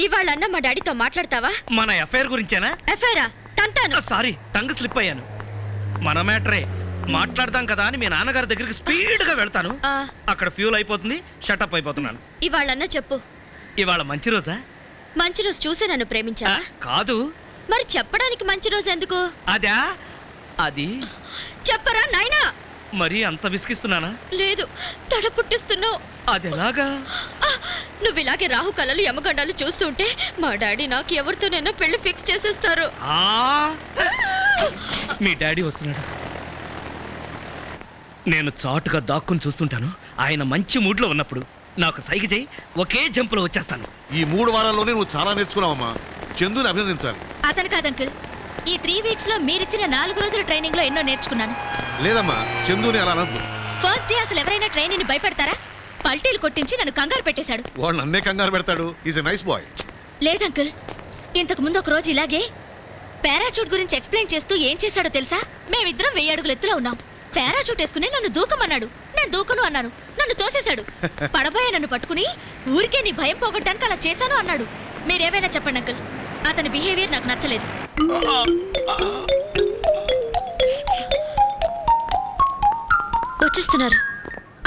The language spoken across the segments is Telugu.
ఇవాళన్న మా డాడీతో మాట్లాడతావా? మన ఎఫ్ఐఆర్ గురించేనా? ఎఫ్ఐఆరా? తంతాను. సారీ, టంగ్ స్లిప్ అయ్యాను. మన మ్యాటరే మాట్లాడదాం కదా అని మీ నాన్నగారి దగ్గరికి స్పీడ్ గా వెళ్తాను. అక్కడ ఫ్యూల్ అయిపోతుంది, షటప్ అయిపోతున్నాను. ఇవాళన్న చెప్పు. ఇవాళ మంచి రోజా? మంచి రోజు చూసే నన్ను ప్రేమించావా? కాదు. మరి చెప్పడానికి మంచి రోజు ఎందుకు? అదా? అది చెప్పరా నాయనా. మరి అంత విసిగిస్తున్నానా? లేదు, తడ పుట్టిస్తున్నావు. అదెలాగా? నువ్వు ఇలాగే రాహు కళలు యమగండాలు చూస్తుంటే మా డాడీ నాకు ఎవరితోనైనా పెళ్లి ఫిక్స్ చేసేస్తారు. మీ డాడీ వస్తున్నాడు. నేను చాటుగా దాక్కుని చూస్తుంటాను. ఆయన మంచి మూడ్ లో ఉన్నప్పుడు నాకు సైగ చేయి, ఒకే జంపులో వచ్చేస్తాను. ఈ 3 వారాల్లోనే నువ్వు చాలా నేర్చుకున్నావమ్మా. చందుని అభినందించాలి. అతను కాదు అంకుల్, ఈ 3 వీక్స్ లో మీరిచ్చిన 4 రోజుల ట్రైనింగ్ లో ఎన్నో నేర్చుకున్నాను. లేదమ్మా, చందుని అలా అనద్దు. ఫస్ట్ డే అసలు ఎవరైనా ట్రైనింగ్ ని భయపెడతారా? పల్టీలు కొట్టించి నన్ను కంగారు పెట్టేశాడు. వాడు నన్నే కంగారు పెడతాడు. Is a nice boy. లేదంకుల్, ఇంతకు ముందు ఒక రోజు ఇలాగే పారాచూట్ గురించి ఎక్స్ప్లెయిన్ చేస్తూ ఏం చేశాడో తెలుసా? మేమిద్దరం 1000 అడుగుల ఎత్తులో ఉన్నాం. పారాచూట్ వేసుకుని నన్ను దూకమన్నాడు. నేను దూకను అన్నాను. నన్ను తోసేశాడు. పడబోయే నన్ను పట్టుకుని ఊరికే నీ భయం పోగొట్టడానికి అలా చేశాను అన్నాడు. మీరేమైనా చెప్పండి అంకుల్, అతని బిహేవియర్ నాకు నచ్చలేదు. వచ్చేస్తున్నారు.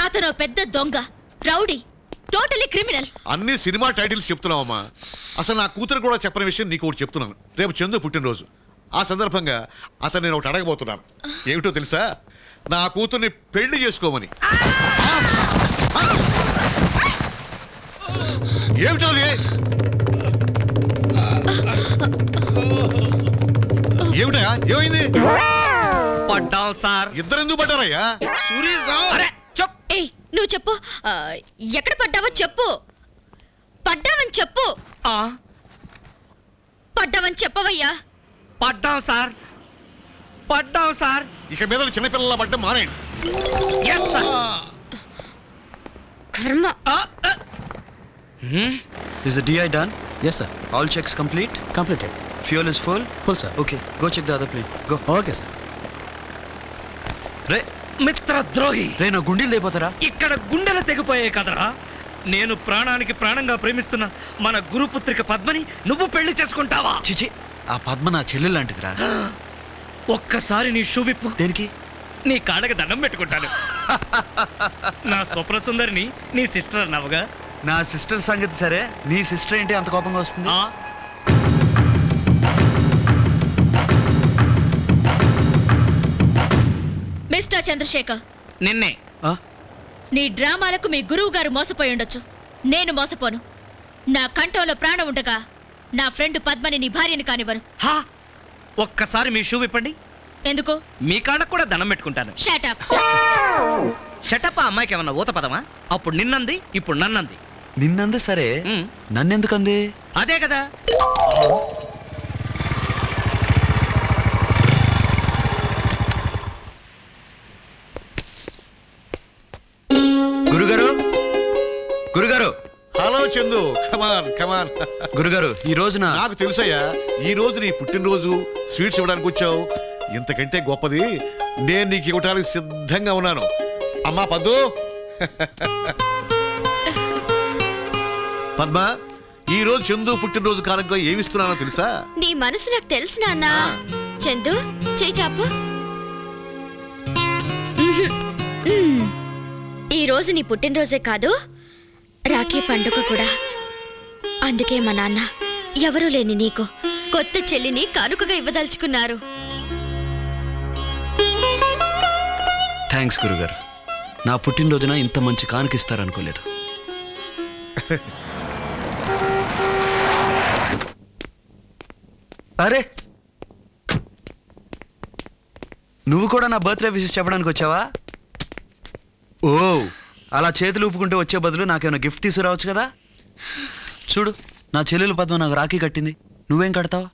అతను పెద్ద దొంగ, రౌడీ, టోటలీ క్రిమినల్. అన్ని సినిమా టైటిల్స్ చెప్తున్నావమ్మా. అసలు నా కూతురు కూడా చెప్పని విషయం నీకు ఒకటి చెప్తున్నాను. రేపు చందు పుట్టినరోజు. ఆ సందర్భంగా అతను నేను ఒకటి అడగబోతున్నాను. ఏమిటో తెలుసా? నా కూతుర్ని పెళ్లి చేసుకోమని. ఏమిటో ఏమిటా? ఏమైంది? పడ్డాం సార్. ఇద్దరు ఎందుకు పడ్డారయ్యా? నువ్వు చెప్పు. ఎక్కడ పడ్డావో చెప్పు. పడ్డావని చెప్పు. పడ్డావని చెప్పవయ్యా. పడ్డాం సార్, పడ్డాం సార్. ఇక మీద చిన్నపిల్లల పడ్డం మానేయండి. కర్మ. Is the DI done? Yes, sir. All checks complete? Completed. Fuel is full? Full, sir. Okay, go check the other plane. Go. Okay, sir. రే మిత్ర ద్రోహి. రే నా గుండెలు లేపోతారా? ఇక్కడ గుండెలు తెగిపోయాయి కదరా. నేను ప్రాణానికి ప్రాణంగా ప్రేమిస్తున్న మన గురుపుత్రిక పద్మని నువ్వు పెళ్లి చేసుకుంటావా? చిచి, ఆ పద్మ నా చెల్లెలు లాంటిదిరా. ఒక్కసారి నీ షూవిప్పు. దేనికి? నీ కాళ్ళకి దండం పెట్టుకుంటాను. నా స్వప్న సుందరిని నీ సిస్టర్ అన్నావుగా. నా సిస్టర్ సంగతి సరే, నీ సిస్టర్ ఏంటి అంత కోపంగా వస్తుంది? మిస్టర్ చంద్రశేఖర్, నిన్నే. నీ డ్రామాలకు మీ గురువు గారు మోసపోయి ఉండొచ్చు. నేను మోసపోను. నా కంఠంలో ప్రాణం ఉండగా నా ఫ్రెండ్ పద్మని నీ భార్యని కానివ్వను. ఒక్కసారి మీ షూ విప్పండి. ఎందుకు? మీ కాళ్ళకు కూడా దండం పెట్టుకుంటాను. షటప్. షటప్. ఆ అమ్మాయికి ఏమన్నా ఊత పదమా? అప్పుడు నిన్నంది, ఇప్పుడు నన్నంది. నిన్నంది సరే, నన్నెందుకంది? అదే కదా. గురుగారు, గురుగారు. హలో చందు, కమాన్ కమాన్. గురుగారు, ఈ రోజున నాకు తెలుసయ్యా, ఈ రోజు నీ పుట్టినరోజు. స్వీట్స్ ఇవ్వడానికి వచ్చావు. ఇంతకంటే గొప్పది నేను నీకు ఇవ్వడానికి సిద్ధంగా ఉన్నాను. అమ్మా పద్దు. పద్మ, ఈ రోజు చందు పుట్టినరోజు కారణంగా ఏమిస్తున్నానో తెలుసా? నీ మనసు నాకు తెలుసు నాన్న. చందు, చేయి చాపు. ఈ రోజు నీ పుట్టినరోజే కాదు, రాఖీ పండుగ కూడా. అందుకే మా నాన్న ఎవరూ లేని నీకు కొత్త చెల్లిని కానుకగా ఇవ్వదలుచుకున్నారు. థ్యాంక్స్ గురుగారు. నా పుట్టినరోజున ఇంత మంచి కానుకిస్తారనుకోలేదు. అరే, నువ్వు కూడా నా బర్త్డే విషెస్ చెప్పడానికి వచ్చావా? ఓ, అలా చేతులు ఊపుకుంటూ వచ్చే బదులు నాకేమైనా గిఫ్ట్ తీసుకురావచ్చు కదా. చూడు, నా చెల్లెలు పద్మ నాకు రాఖీ కట్టింది. నువ్వేం కడతావా?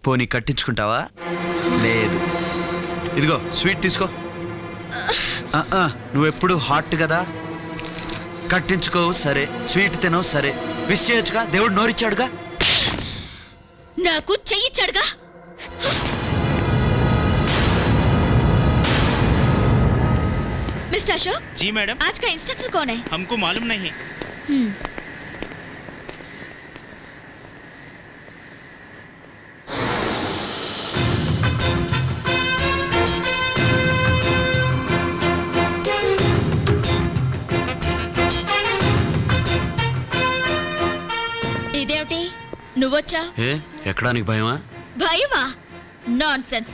పోనీ కట్టించుకుంటావా? లేదు. ఇదిగో స్వీట్ తీసుకో. నువ్వెప్పుడు హాట్ కదా. కట్టించుకోవు సరే, స్వీట్ తినవు సరే, విష్ చేయొచ్చుగా. దేవుడు నోరిచ్చాడుగా. నాకు చెయ్యిచ్చాడుగా. मिस्टर अशोक। जी मैडम। आज का इंस्ट्रक्टर कौन है? हमको मालूम नहीं। ఇదేమిటి నువ్వొచ్చా? ఏ ఎక్కడానికి భయమా? భయమా? Non sense.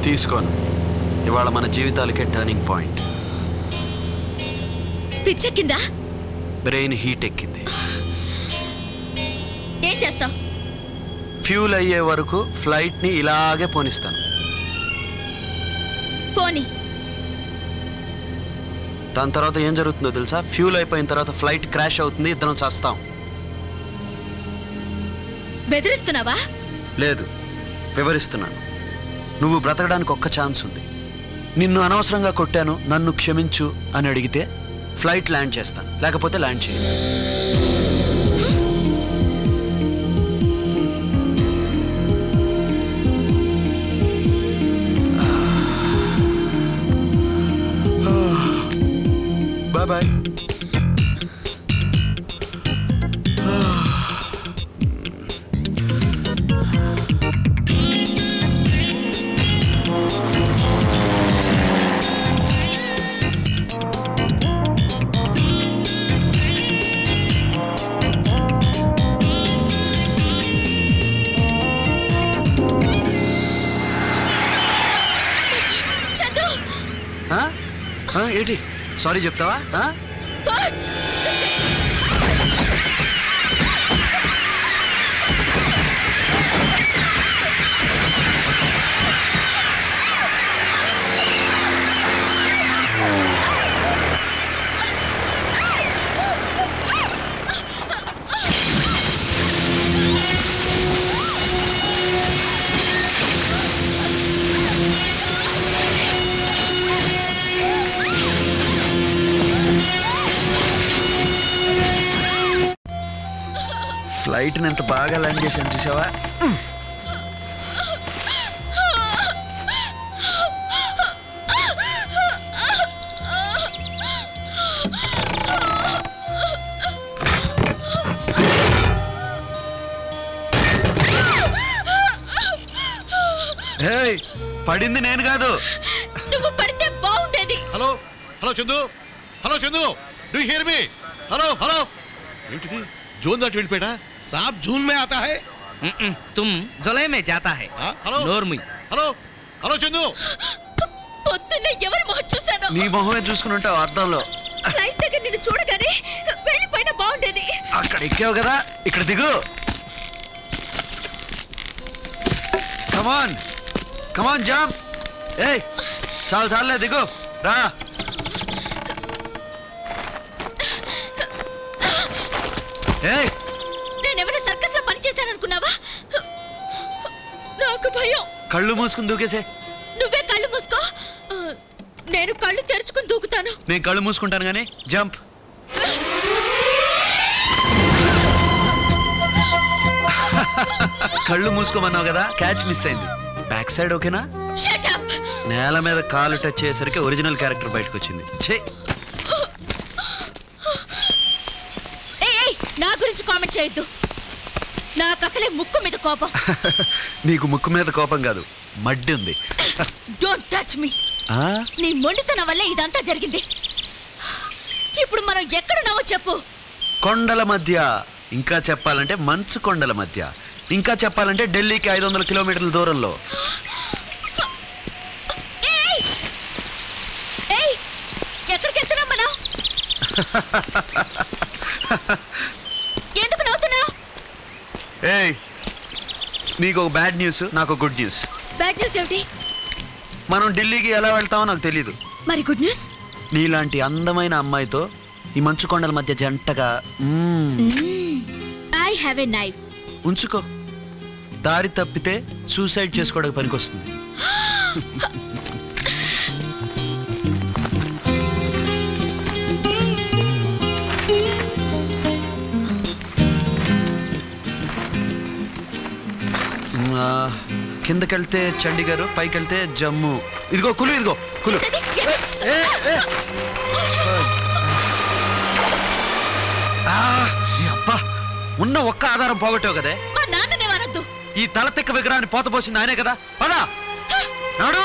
తీసుకోను. ఇవాళ మన జీవితాలకే టర్నింగ్ పాయింట్. పిచ్చెక్కిందా? బ్రెయిన్ హీట్ ఎక్కింది. ఏం చేస్తావు? ఫ్యూల్ అయ్యే వరకు ఫ్లైట్ ని ఇలాగే పోనిస్తాను. పోనీ. దాని తర్వాత ఏం జరుగుతుందో తెలుసా? ఫ్యూల్ అయిపోయిన తర్వాత ఫ్లైట్ క్రాష్ అవుతుంది, ఇద్దరం చేస్తాం. బెదిరిస్తున్నావా? లేదు, వివరిస్తున్నాను. నువ్వు బ్రతకడానికి ఒక్క ఛాన్స్ ఉంది. నిన్ను అనవసరంగా కొట్టాను, నన్ను క్షమించు అని అడిగితే ఫ్లైట్ ల్యాండ్ చేస్తాను, లేకపోతే ల్యాండ్ చేయను. Bye bye. ఏంటి సారీ చెప్తావా? ఫ్లైట్ ఎంత బాగా ల్యాండ్ చేశాను చూసావా? పడింది నేను కాదు. నువ్వు పడితే బాగుండేది. Hello hello Chandu, hello Chandu, do here me? Hello hello. ఏంటిది జోన్ దాటి వెళ్ళిపోయాడా? सांप जून में आता है, तुम जुलाई में जाता है. హలో నోర్మి. Hello hello Chandu. పొద్దున్నే ఎవరి మొహం చూశాను? నీ మొహమే చూసుకుని ఉంటావు అద్దంలో. ఫ్లైట్ దగ్గర నిన్ను చూడగానే వెళ్ళిపోయినా బాగుండేది. అక్కడ ఎక్కావు కదా, ఇక్కడ దిగు. కమాన్ కమాన్ జామ్. ఏయ్ చాలు చాలులే, దిగు రా. ఏయ్ నేనెవరైనా సర్కస్ లో పని చేశాననుకున్నావా? నాకు భయం. కళ్ళు మూసుకుని దూకేసే. నువ్వే కళ్ళు మూసుకో, నేను కళ్ళు తెరుచుకుని దూకుతాను. నేను కళ్ళు మూసుకుంటాను కానీ జంప్. కళ్ళు మూసుకోమన్నావు కదా, క్యాచ్ మిస్ అయింది. బ్యాక్ సైడ్ ఓకేనా? Shut up. నేల మీద కాలు టచ్ చేసరికి ఒరిజినల్ క్యారెక్టర్ బయటకు వచ్చింది. నా గురించి కామెంట్ చేయొద్దు. నాకు అసలే ముక్కు మీద కోపం. నీకు ముక్కు మీద కోపం కాదు, మడ్డి ఉంది. Don't touch me. నీ మొండితనం వల్లే ఇదంతా జరిగింది. ఇప్పుడు మనం ఎక్కడున్నావో చెప్పు. కొండల మధ్య, ఇంకా చెప్పాలంటే మంచు కొండల మధ్య, ఇంకా చెప్పాలంటే ఢిల్లీకి 500 కిలోమీటర్ల దూరంలో. ఎక్కడికి వెళ్తున్నాం మనం? ఎందుకు నవ్వుతున్నావు? ఏయ్ నీకు ఒక బ్యాడ్ న్యూస్, నాకు గుడ్ న్యూస్. బ్యాడ్ న్యూస్ ఏమిటి? మనం ఢిల్లీకి ఎలా వెళ్తామో నాకు తెలీదు. మరి గుడ్ న్యూస్. నీలాంటి అందమైన అమ్మాయితో ఈ మంచు కొండల మధ్య జంటగా ఐ హ్యావ్ ఎ నైఫ్. ఉంచుకో. దారి తప్పితే సూసైడ్ చేసుకోవడానికి పనికొస్తుంది. కిందకెళ్తే చండీగఢ్, పైకెళ్తే జమ్మూ. ఇదిగో కులు, ఇదిగో కులు. అబ్బా, ఉన్న ఒక్క ఆధారం పోగొట్టావు కదే. మా నాన్ననే వనొద్దు. ఈ తల తెక్క విగ్రహాన్ని పోతపోసింది ఆయనే కదా. పదా నాడు.